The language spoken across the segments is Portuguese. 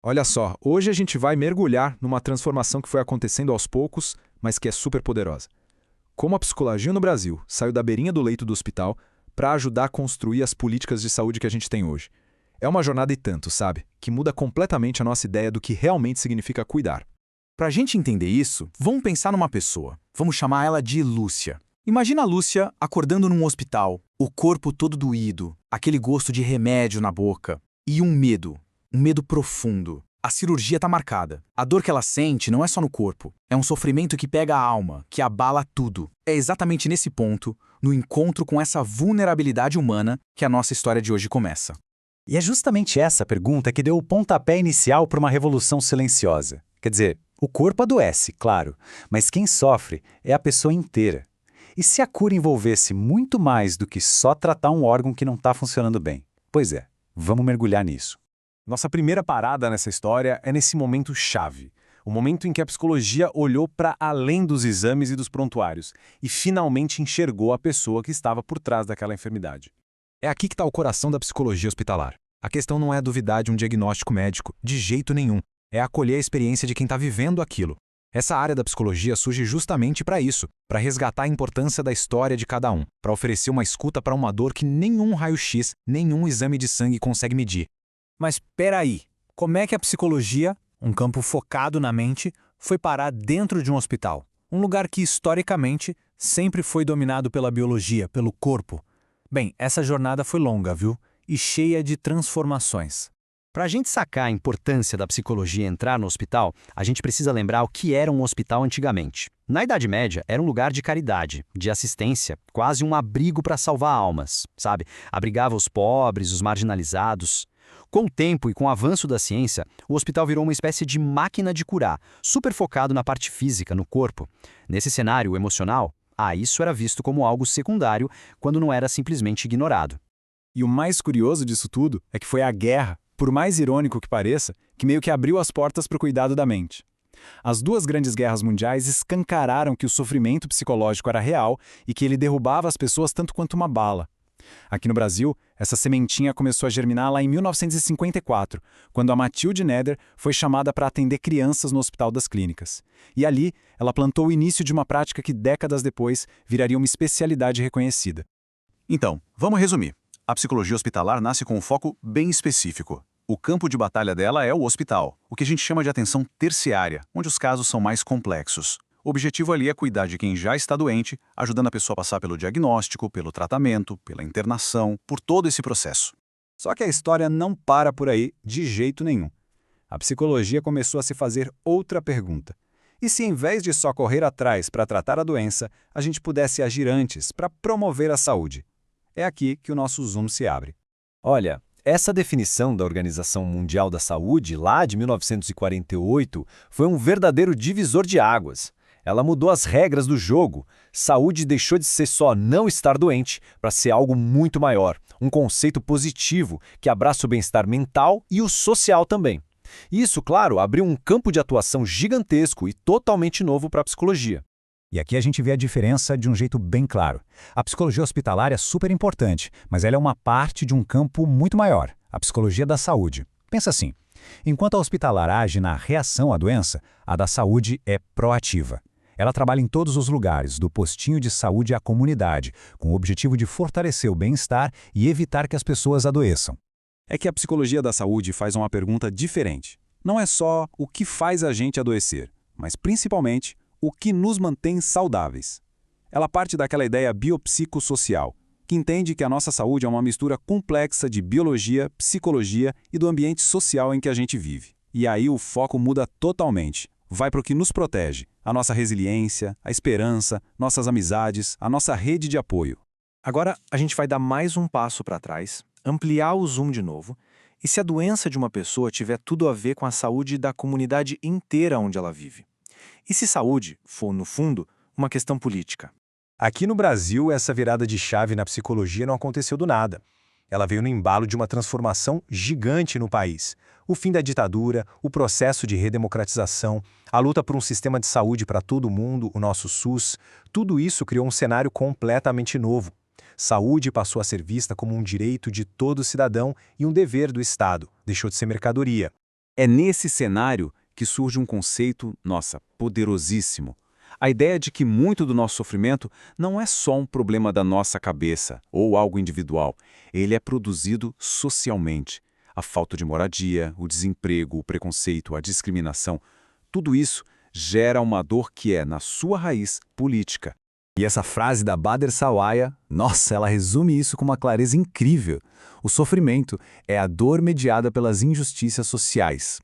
Olha só, hoje a gente vai mergulhar numa transformação que foi acontecendo aos poucos, mas que é super poderosa. Como a psicologia no Brasil saiu da beirinha do leito do hospital para ajudar a construir as políticas de saúde que a gente tem hoje. É uma jornada e tanto, sabe? Que muda completamente a nossa ideia do que realmente significa cuidar. Para a gente entender isso, vamos pensar numa pessoa. Vamos chamar ela de Lúcia. Imagina a Lúcia acordando num hospital, o corpo todo doído, aquele gosto de remédio na boca e um medo profundo. A cirurgia está marcada. A dor que ela sente não é só no corpo, é um sofrimento que pega a alma, que abala tudo. É exatamente nesse ponto, no encontro com essa vulnerabilidade humana, que a nossa história de hoje começa. E é justamente essa pergunta que deu o pontapé inicial para uma revolução silenciosa. Quer dizer, o corpo adoece, claro, mas quem sofre é a pessoa inteira. E se a cura envolvesse muito mais do que só tratar um órgão que não está funcionando bem? Pois é, vamos mergulhar nisso. Nossa primeira parada nessa história é nesse momento chave. O momento em que a psicologia olhou para além dos exames e dos prontuários e finalmente enxergou a pessoa que estava por trás daquela enfermidade. É aqui que está o coração da psicologia hospitalar. A questão não é duvidar de um diagnóstico médico, de jeito nenhum. É acolher a experiência de quem está vivendo aquilo. Essa área da psicologia surge justamente para isso, para resgatar a importância da história de cada um, para oferecer uma escuta para uma dor que nenhum raio-x, nenhum exame de sangue consegue medir. Mas peraí, como é que a psicologia, um campo focado na mente, foi parar dentro de um hospital? Um lugar que, historicamente, sempre foi dominado pela biologia, pelo corpo. Bem, essa jornada foi longa, viu? E cheia de transformações. Para a gente sacar a importância da psicologia entrar no hospital, a gente precisa lembrar o que era um hospital antigamente. Na Idade Média, era um lugar de caridade, de assistência, quase um abrigo para salvar almas, sabe? Abrigava os pobres, os marginalizados. Com o tempo e com o avanço da ciência, o hospital virou uma espécie de máquina de curar, super focado na parte física, no corpo. Nesse cenário emocional, isso era visto como algo secundário, quando não era simplesmente ignorado. E o mais curioso disso tudo é que foi a guerra, por mais irônico que pareça, que meio que abriu as portas para o cuidado da mente. As duas grandes guerras mundiais escancararam que o sofrimento psicológico era real e que ele derrubava as pessoas tanto quanto uma bala. Aqui no Brasil, essa sementinha começou a germinar lá em 1954, quando a Matilde Neder foi chamada para atender crianças no Hospital das Clínicas. E ali, ela plantou o início de uma prática que décadas depois viraria uma especialidade reconhecida. Então, vamos resumir. A psicologia hospitalar nasce com um foco bem específico. O campo de batalha dela é o hospital, o que a gente chama de atenção terciária, onde os casos são mais complexos. O objetivo ali é cuidar de quem já está doente, ajudando a pessoa a passar pelo diagnóstico, pelo tratamento, pela internação, por todo esse processo. Só que a história não para por aí de jeito nenhum. A psicologia começou a se fazer outra pergunta. E se em vez de só correr atrás para tratar a doença, a gente pudesse agir antes para promover a saúde? É aqui que o nosso zoom se abre. Olha, essa definição da Organização Mundial da Saúde, lá de 1948, foi um verdadeiro divisor de águas. Ela mudou as regras do jogo. Saúde deixou de ser só não estar doente para ser algo muito maior, um conceito positivo que abraça o bem-estar mental e o social também. Isso, claro, abriu um campo de atuação gigantesco e totalmente novo para a psicologia. E aqui a gente vê a diferença de um jeito bem claro. A psicologia hospitalar é super importante, mas ela é uma parte de um campo muito maior, a psicologia da saúde. Pensa assim, enquanto a hospitalar age na reação à doença, a da saúde é proativa. Ela trabalha em todos os lugares, do postinho de saúde à comunidade, com o objetivo de fortalecer o bem-estar e evitar que as pessoas adoeçam. É que a psicologia da saúde faz uma pergunta diferente. Não é só o que faz a gente adoecer, mas principalmente o que nos mantém saudáveis. Ela parte daquela ideia biopsicossocial, que entende que a nossa saúde é uma mistura complexa de biologia, psicologia e do ambiente social em que a gente vive. E aí o foco muda totalmente. Vai para o que nos protege, a nossa resiliência, a esperança, nossas amizades, a nossa rede de apoio. Agora, a gente vai dar mais um passo para trás, ampliar o zoom de novo, e se a doença de uma pessoa tiver tudo a ver com a saúde da comunidade inteira onde ela vive? E se saúde for, no fundo, uma questão política? Aqui no Brasil, essa virada de chave na psicologia não aconteceu do nada. Ela veio no embalo de uma transformação gigante no país. O fim da ditadura, o processo de redemocratização, a luta por um sistema de saúde para todo mundo, o nosso SUS, tudo isso criou um cenário completamente novo. Saúde passou a ser vista como um direito de todo cidadão e um dever do Estado, deixou de ser mercadoria. É nesse cenário que surge um conceito, nossa, poderosíssimo. A ideia de que muito do nosso sofrimento não é só um problema da nossa cabeça ou algo individual. Ele é produzido socialmente. A falta de moradia, o desemprego, o preconceito, a discriminação, tudo isso gera uma dor que é, na sua raiz, política. E essa frase da Bader Sawaya, nossa, ela resume isso com uma clareza incrível. O sofrimento é a dor mediada pelas injustiças sociais.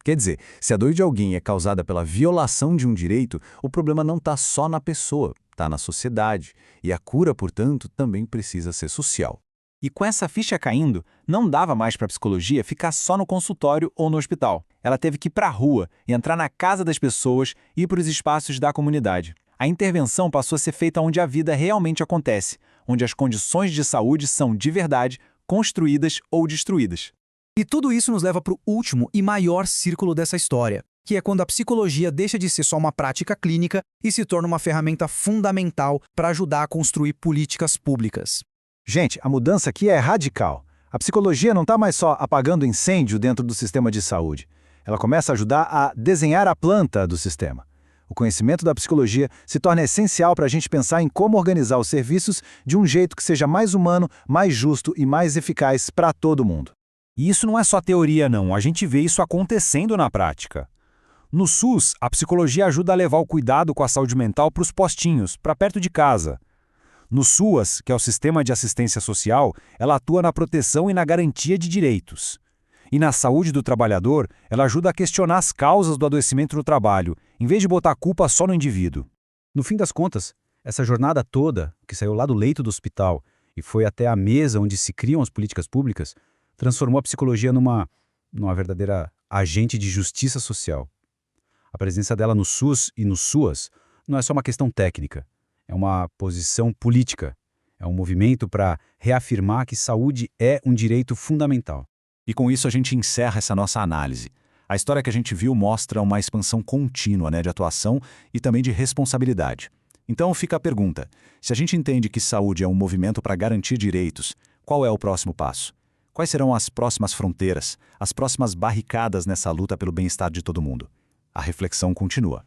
Quer dizer, se a dor de alguém é causada pela violação de um direito, o problema não está só na pessoa, está na sociedade. E a cura, portanto, também precisa ser social. E com essa ficha caindo, não dava mais para a psicologia ficar só no consultório ou no hospital. Ela teve que ir para a rua, entrar na casa das pessoas e ir para os espaços da comunidade. A intervenção passou a ser feita onde a vida realmente acontece, onde as condições de saúde são de verdade construídas ou destruídas. E tudo isso nos leva para o último e maior círculo dessa história, que é quando a psicologia deixa de ser só uma prática clínica e se torna uma ferramenta fundamental para ajudar a construir políticas públicas. Gente, a mudança aqui é radical. A psicologia não está mais só apagando incêndio dentro do sistema de saúde. Ela começa a ajudar a desenhar a planta do sistema. O conhecimento da psicologia se torna essencial para a gente pensar em como organizar os serviços de um jeito que seja mais humano, mais justo e mais eficaz para todo mundo. E isso não é só teoria, não. A gente vê isso acontecendo na prática. No SUS, a psicologia ajuda a levar o cuidado com a saúde mental para os postinhos, para perto de casa. No SUAS, que é o Sistema de Assistência Social, ela atua na proteção e na garantia de direitos. E na saúde do trabalhador, ela ajuda a questionar as causas do adoecimento no trabalho, em vez de botar a culpa só no indivíduo. No fim das contas, essa jornada toda, que saiu lá do leito do hospital e foi até a mesa onde se criam as políticas públicas, transformou a psicologia numa verdadeira agente de justiça social. A presença dela no SUS e no SUAS não é só uma questão técnica, é uma posição política, é um movimento para reafirmar que saúde é um direito fundamental. E com isso a gente encerra essa nossa análise. A história que a gente viu mostra uma expansão contínua, de atuação e também de responsabilidade. Então fica a pergunta, se a gente entende que saúde é um movimento para garantir direitos, qual é o próximo passo? Quais serão as próximas fronteiras, as próximas barricadas nessa luta pelo bem-estar de todo mundo? A reflexão continua.